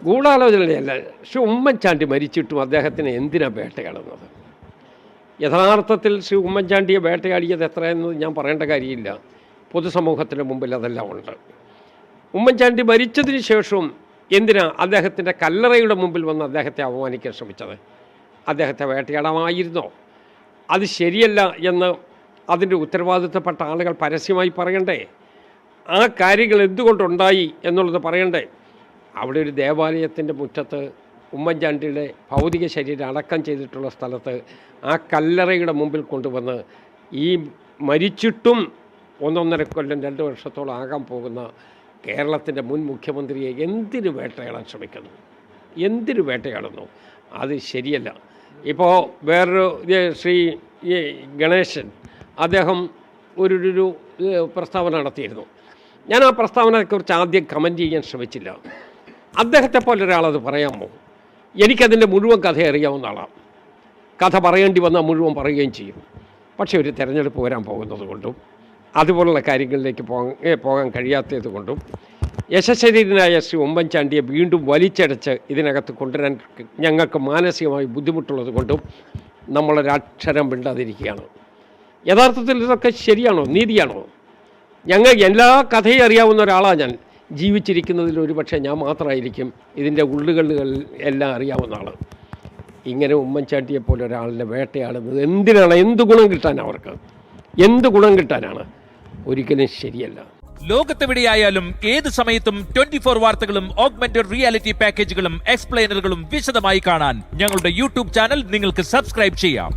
ഗൂഢാലോചനയല്ല. ശ്രീ ഉമ്മൻചാണ്ടി മരിച്ചിട്ടും അദ്ദേഹത്തിന് എന്തിനാണ് വേട്ടയാടുന്നത്? യഥാർത്ഥത്തിൽ ശ്രീ ഉമ്മൻചാണ്ടിയെ വേട്ടയാടിയത് എത്രയെന്ന് ഞാൻ പറയേണ്ട കാര്യമില്ല. പൊതുസമൂഹത്തിന് മുമ്പിൽ അതെല്ലാം ഉണ്ട്. ഉമ്മൻചാണ്ടി മരിച്ചതിന് ശേഷവും എന്തിനാ അദ്ദേഹത്തിൻ്റെ കല്ലറയുടെ മുമ്പിൽ വന്ന് അദ്ദേഹത്തെ അപമാനിക്കാൻ ശ്രമിച്ചത്? അദ്ദേഹത്തെ വേട്ടയാടാമായിരുന്നോ? അത് ശരിയല്ല എന്ന് അതിൻ്റെ ഉത്തരവാദിത്തപ്പെട്ട ആളുകൾ പരസ്യമായി പറയണ്ടേ? ആ കാര്യങ്ങൾ എന്തുകൊണ്ടുണ്ടായി എന്നുള്ളത് പറയണ്ടേ? അവിടെ ഒരു ദേവാലയത്തിൻ്റെ മുറ്റത്ത് ഉമ്മൻചാണ്ടിയുടെ ഭൗതിക ശരീരം അടക്കം ചെയ്തിട്ടുള്ള സ്ഥലത്ത് ആ കല്ലറയുടെ മുമ്പിൽ കൊണ്ടുവന്ന് ഈ മരിച്ചിട്ടും 1.5 കൊല്ലം 2 വർഷത്തോളം ആകാൻ പോകുന്ന കേരളത്തിൻ്റെ മുൻ മുഖ്യമന്ത്രിയെ എന്തിനു വേട്ടയാടാൻ ശ്രമിക്കുന്നു? എന്തിനു വേട്ടയാടുന്നു? അത് ശരിയല്ല. ഇപ്പോൾ വേറൊരു ശ്രീ ഗണേശൻ അദ്ദേഹം ഒരു പ്രസ്താവന നടത്തിയിരുന്നു. ഞാൻ ആ പ്രസ്താവനയെക്കുറിച്ച് ആദ്യം കമൻറ്റ് ചെയ്യാൻ ശ്രമിച്ചില്ല. അദ്ദേഹത്തെ പോലെ ഒരാളത് പറയാമോ? എനിക്കതിൻ്റെ മുഴുവൻ കഥ അറിയാവുന്ന ആളാണ്. കഥ പറയേണ്ടി വന്നാൽ മുഴുവൻ പറയുകയും ചെയ്യും. പക്ഷേ ഒരു തെരഞ്ഞെടുപ്പ് വരാൻ പോകുന്നത് കൊണ്ടും അതുപോലുള്ള കാര്യങ്ങളിലേക്ക് പോകാൻ കഴിയാത്തത് കൊണ്ടും യശശരീരനായ ശ്രീ ഉമ്മൻചാണ്ടിയെ വീണ്ടും വലിച്ചടച്ച് ഇതിനകത്ത് കൊണ്ടുവരാൻ ഞങ്ങൾക്ക് മാനസികമായി ബുദ്ധിമുട്ടുള്ളത് കൊണ്ടും നമ്മളൊരക്ഷരം മിണ്ടാതിരിക്കുകയാണ്. യഥാർത്ഥത്തിൽ ഇതൊക്കെ ശരിയാണോ? നീതിയാണോ? ഞങ്ങൾ എല്ലാ കഥയും അറിയാവുന്ന ഒരാളാണ് ഞാൻ. ജീവിച്ചിരിക്കുന്നതിൽ ഒരുപക്ഷെ ഞാൻ മാത്രമായിരിക്കും ഇതിൻ്റെ ഉള്ളുകളിൽ എല്ലാം അറിയാവുന്ന ആൾ. ഇങ്ങനെ ഉമ്മൻചാണ്ടിയെ പോലെ ഒരാളിനെ വേട്ടയാടുന്നത് എന്തിനാണ്? എന്ത് ഗുണം കിട്ടാൻ അവർക്ക്? എന്ത് ഗുണം കിട്ടാനാണ്? ഒരിക്കലും ശരിയല്ല. ലോകത്തെവിടെയായാലും ഏത് സമയത്തും 24 വാർത്തകളും ഓഗ്മെന്റഡ് റിയാലിറ്റി പാക്കേജുകളും എക്സ്പ്ലെയിനറുകളും വിശദമായി കാണാൻ ഞങ്ങളുടെ യൂട്യൂബ് ചാനൽ നിങ്ങൾക്ക് സബ്സ്ക്രൈബ് ചെയ്യാം.